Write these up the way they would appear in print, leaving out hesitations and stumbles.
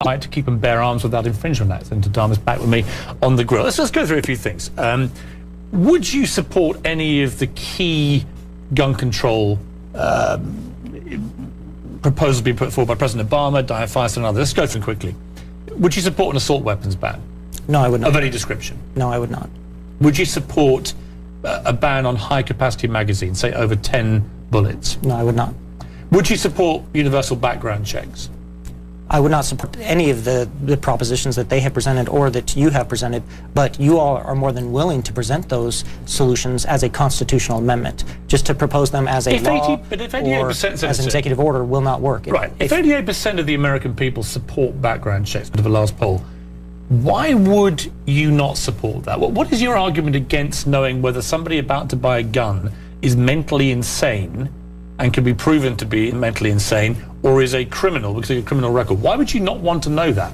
right to keep and bear arms without infringement act. Senator Dahmer's back with me on the grill. Let's just go through a few things. Would you support any of the key gun control proposals being put forward by President Obama, Dianne Feinstein, and others? Let's go through them quickly. Would you support an assault weapons ban? No, I would not. Of any description? No, I would not. Would you support a ban on high-capacity magazines, say over 10 bullets? No, I would not. Would you support universal background checks? I would not support any of the propositions that they have presented or that you have presented, but you all are more than willing to present those solutions as a constitutional amendment. Just to propose them as a law or as an executive order will not work. Right. If 88% of the American people support background checks to the last poll, why would you not support that? What is your argument against knowing whether somebody about to buy a gun is mentally insane and can be proven to be mentally insane, or is a criminal because of a criminal record? Why would you not want to know that?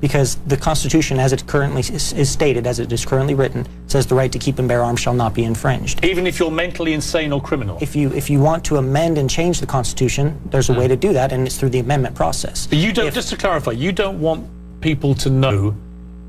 Because the Constitution, as it currently is stated, as it is currently written, says the right to keep and bear arms shall not be infringed. Even if you're mentally insane or criminal? If you want to amend and change the Constitution, there's a way to do that, and it's through the amendment process. But you don't, just to clarify, you don't want people to know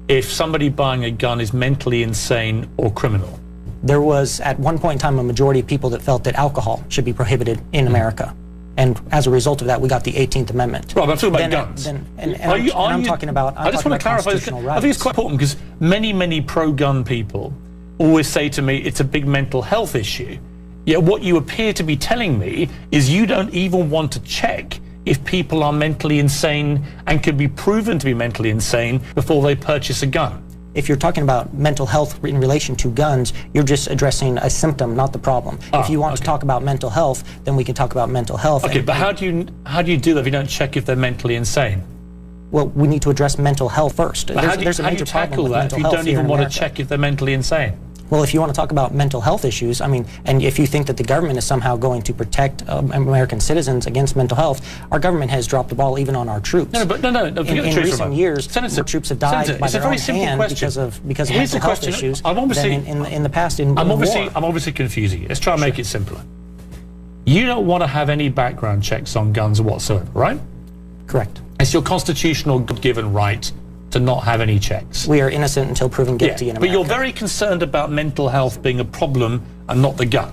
if somebody buying a gun is mentally insane or criminal? There was, at one point in time, a majority of people that felt that alcohol should be prohibited in America. And as a result of that, we got the 18th Amendment. Right, but I'm talking about guns. I'm talking about I just want to clarify this. I think it's quite important because many pro-gun people always say to me, it's a big mental health issue. Yet what you appear to be telling me is you don't even want to check if people are mentally insane and can be proven to be mentally insane before they purchase a gun. If you're talking about mental health in relation to guns, you're just addressing a symptom, not the problem. If you want to talk about mental health, then we can talk about mental health. Okay, but how do you do that if you don't check if they're mentally insane? Well, we need to address mental health first. There's a major problem with mental health if you don't even want to check if they're mentally insane? Well, if you want to talk about mental health issues, I mean, and if you think that the government is somehow going to protect American citizens against mental health, our government has dropped the ball even on our troops. No, in recent years, more troops have died by their own hand because of mental health issues than in the past in war. I'm obviously confusing you. Let's try and make it simpler. You don't want to have any background checks on guns whatsoever, right? Correct. It's your constitutional given right to not have any checks. We are innocent until proven guilty in America. But you're very concerned about mental health being a problem and not the gun,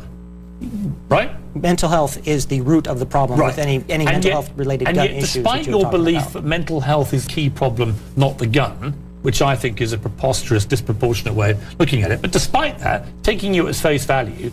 right? Mental health is the root of the problem with any mental health related gun issues. Despite your belief that mental health is the key problem, not the gun, which I think is a preposterous, disproportionate way of looking at it, but despite that, taking you at face value,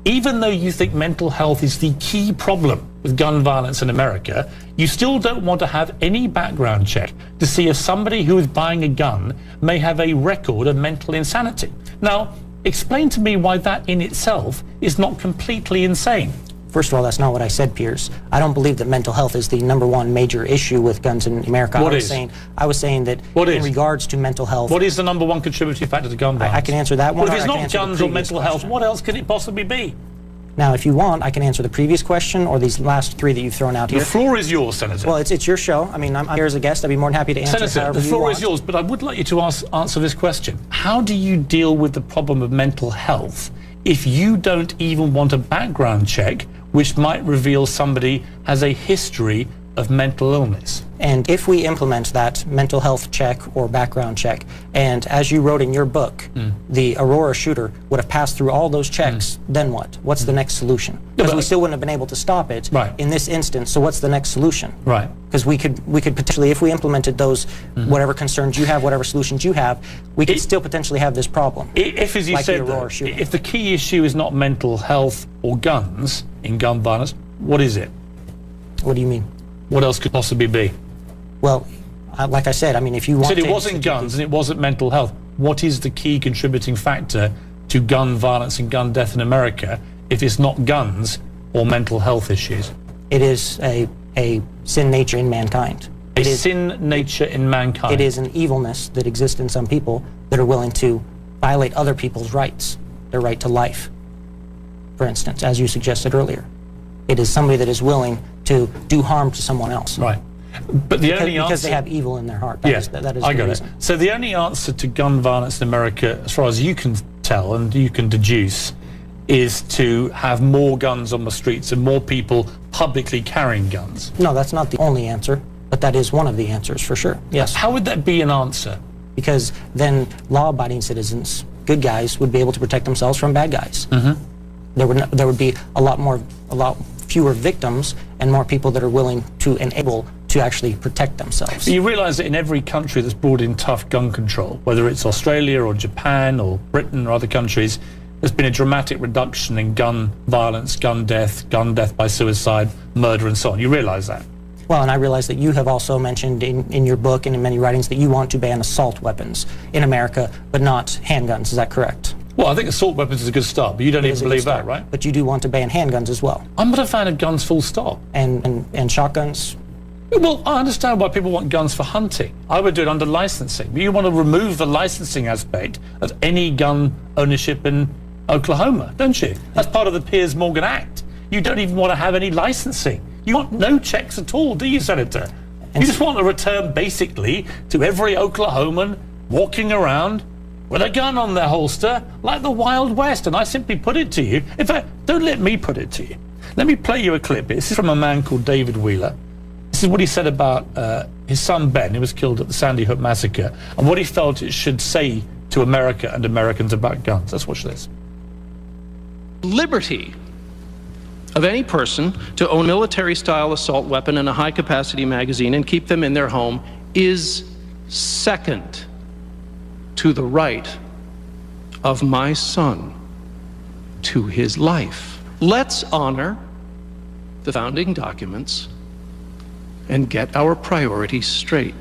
even though you think mental health is the key problem with gun violence in America, you still don't want to have any background check to see if somebody who is buying a gun may have a record of mental insanity. Now, explain to me why that in itself is not completely insane. First of all, that's not what I said, Piers. I don't believe that mental health is the #1 major issue with guns in America. I was saying that in regards to mental health... What is the #1 contributing factor to gun violence? I can answer that one. Well, if it's not guns or mental health, what else could it possibly be? Now, if you want, I can answer the previous question or these last three that you've thrown out here. The floor is yours, Senator. Well, it's your show. I mean, I'm here as a guest. I'd be more than happy to answer Senator, the floor is yours, but I would like you to answer this question. How do you deal with the problem of mental health if you don't even want a background check which might reveal somebody has a history of mental illness? And if we implement that mental health check or background check, and as you wrote in your book, the Aurora shooter would have passed through all those checks, then what? What's the next solution? Because we still wouldn't have been able to stop it in this instance, so what's the next solution? Right. Because we could potentially, if we implemented those, whatever concerns you have, whatever solutions you have, we could still potentially have this problem. If, as you said, if the key issue is not mental health or guns in gun violence, what is it? What do you mean? What else could possibly be? Well, like I said, I mean, if you want to... it wasn't guns and it wasn't mental health. What is the key contributing factor to gun violence and gun death in America if it's not guns or mental health issues? It is a sin nature in mankind. It is sin nature in mankind. It is an evilness that exists in some people that are willing to violate other people's rights, their right to life, for instance, as you suggested earlier. It is somebody that is willing to do harm to someone else. Right. But the only answer... Because they have evil in their heart. That is I got it. So the only answer to gun violence in America, as far as you can tell and you can deduce, is to have more guns on the streets and more people publicly carrying guns. No, that's not the only answer. but that is one of the answers for sure. Yes. How would that be an answer? Because then law-abiding citizens, good guys, would be able to protect themselves from bad guys. There would be a lot fewer victims and more people that are willing to enable to actually protect themselves. You realize that in every country that's brought in tough gun control, whether it's Australia or Japan or Britain or other countries, there's been a dramatic reduction in gun violence, gun death by suicide, murder and so on. You realize that? Well, and I realize that you have also mentioned in your book and in many writings that you want to ban assault weapons in America, but not handguns. Is that correct? Well, I think assault weapons is a good start, but you don't even believe that, right? But you do want to ban handguns as well. I'm not a fan of guns full stop. And shotguns? Well, I understand why people want guns for hunting. I would do it under licensing. But you want to remove the licensing aspect of any gun ownership in Oklahoma, don't you? That's part of the Piers Morgan Act. You don't even want to have any licensing. You want no checks at all, do you, Senator? You just want a return, basically, to every Oklahoman walking around with a gun on their holster, like the Wild West. And I simply put it to you. In fact, don't let me put it to you. Let me play you a clip. This is from a man called David Wheeler. This is what he said about his son Ben, who was killed at the Sandy Hook massacre, and what he felt it should say to America and Americans about guns. Let's watch this. Liberty of any person to own a military-style assault weapon and a high-capacity magazine and keep them in their home is second to the right of my son to his life. Let's honor the founding documents and get our priorities straight.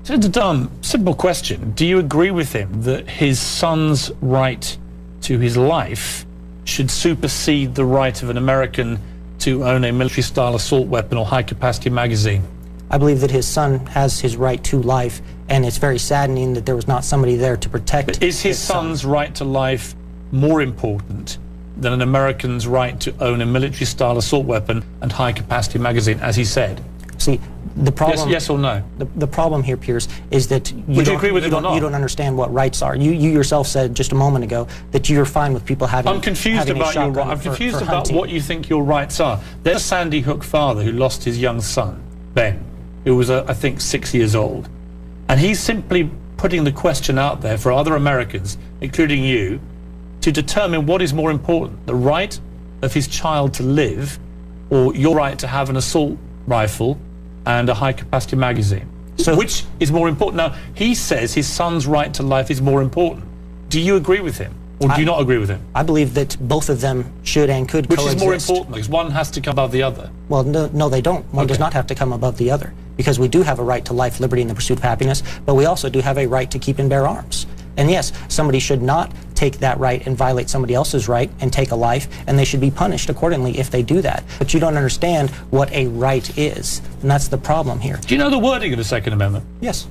Senator Dunn, simple question. Do you agree with him that his son's right to his life should supersede the right of an American to own a military-style assault weapon or high-capacity magazine? I believe that his son has his right to life, and it's very saddening that there was not somebody there to protect But is his son's right to life more important than an American's right to own a military-style assault weapon and high-capacity magazine, as he said? See, the problem... Yes or no? The problem here, Piers, is that you don't understand what rights are. You yourself said just a moment ago that you're fine with people having... I'm confused about your right. I'm confused about what you think your rights are. There's a Sandy Hook father who lost his young son, Ben, who was, I think, 6 years old. And he's simply putting the question out there for other Americans, including you, to determine what is more important, the right of his child to live or your right to have an assault rifle and a high-capacity magazine. So which is more important? Now, he says his son's right to life is more important. Do you agree with him, or do you not agree with him? I believe that both of them should and could coexist. Which is more important, because one has to come above the other. Well, no, they don't. One does not have to come above the other, because we do have a right to life, liberty, and the pursuit of happiness, but we also do have a right to keep and bear arms. And yes, somebody should not take that right and violate somebody else's right and take a life, and they should be punished accordingly if they do that. But you don't understand what a right is, and that's the problem here. Do you know the wording of the Second Amendment? Yes.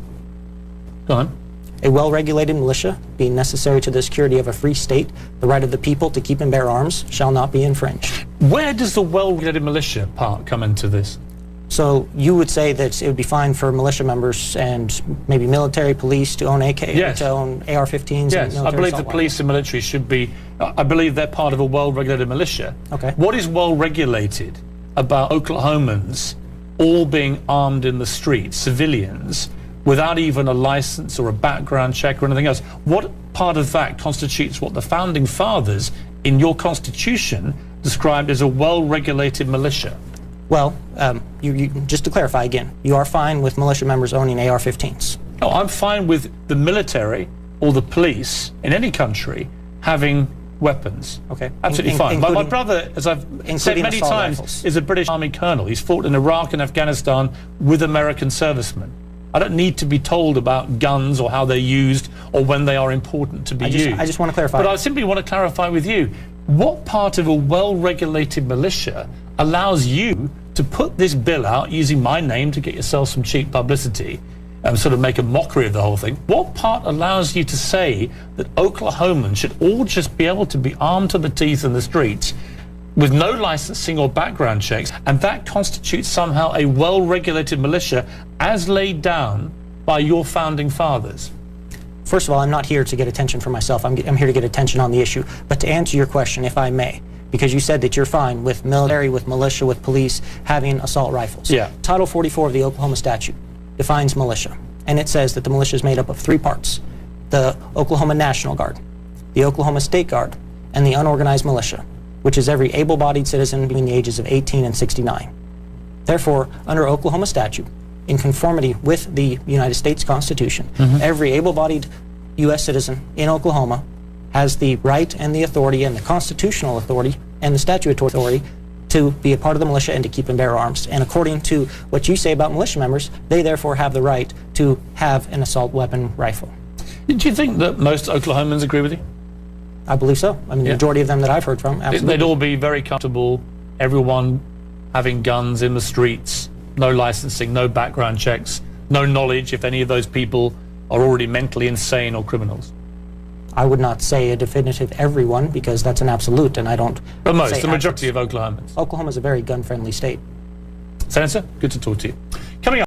Go on. A well-regulated militia, being necessary to the security of a free state, the right of the people to keep and bear arms shall not be infringed. Where does the well-regulated militia part come into this? So you would say that it would be fine for militia members and maybe military, police to own to own AR-15s? Yes, and I believe the police and military should be, I believe they're part of a well-regulated militia. Okay. What is well-regulated about Oklahomans all being armed in the streets, civilians, without even a license or a background check or anything else? What part of that constitutes what the founding fathers in your Constitution described as a well-regulated militia? Well, just to clarify again, you are fine with militia members owning AR-15s? No, I'm fine with the military or the police in any country having weapons. Okay. Absolutely fine. My brother, as I've said many times, rifles. is a British Army colonel. He's fought in Iraq and Afghanistan with American servicemen. I don't need to be told about guns or how they're used or when they are important to be used. I just want to clarify. But I simply want to clarify with you, what part of a well-regulated militia allows you to put this bill out using my name to get yourself some cheap publicity and sort of make a mockery of the whole thing? What part allows you to say that Oklahomans should all just be able to be armed to the teeth in the streets with no licensing or background checks, and that constitutes somehow a well-regulated militia as laid down by your founding fathers? First of all, I'm not here to get attention for myself. I'm here to get attention on the issue. But to answer your question, if I may, because you said that you're fine with military, with militia, with police having assault rifles. Yeah. Title 44 of the Oklahoma statute defines militia, and it says that the militia is made up of 3 parts: the Oklahoma National Guard, the Oklahoma State Guard, and the unorganized militia, which is every able-bodied citizen between the ages of 18 and 69. Therefore, under Oklahoma statute, in conformity with the United States Constitution, every able-bodied U.S. citizen in Oklahoma has the right and the authority and the constitutional authority and the statutory authority to be a part of the militia and to keep and bear arms. And according to what you say about militia members, they therefore have the right to have an assault weapon rifle. Do you think that most Oklahomans agree with you? I believe so. I mean, the majority of them that I've heard from, absolutely. They'd all be very comfortable, everyone having guns in the streets, no licensing, no background checks, no knowledge if any of those people are already mentally insane or criminals. I would not say a definitive everyone, because that's an absolute, and I don't. But most, the majority of Oklahomans. Oklahoma is a very gun-friendly state. Senator, good to talk to you. Coming up.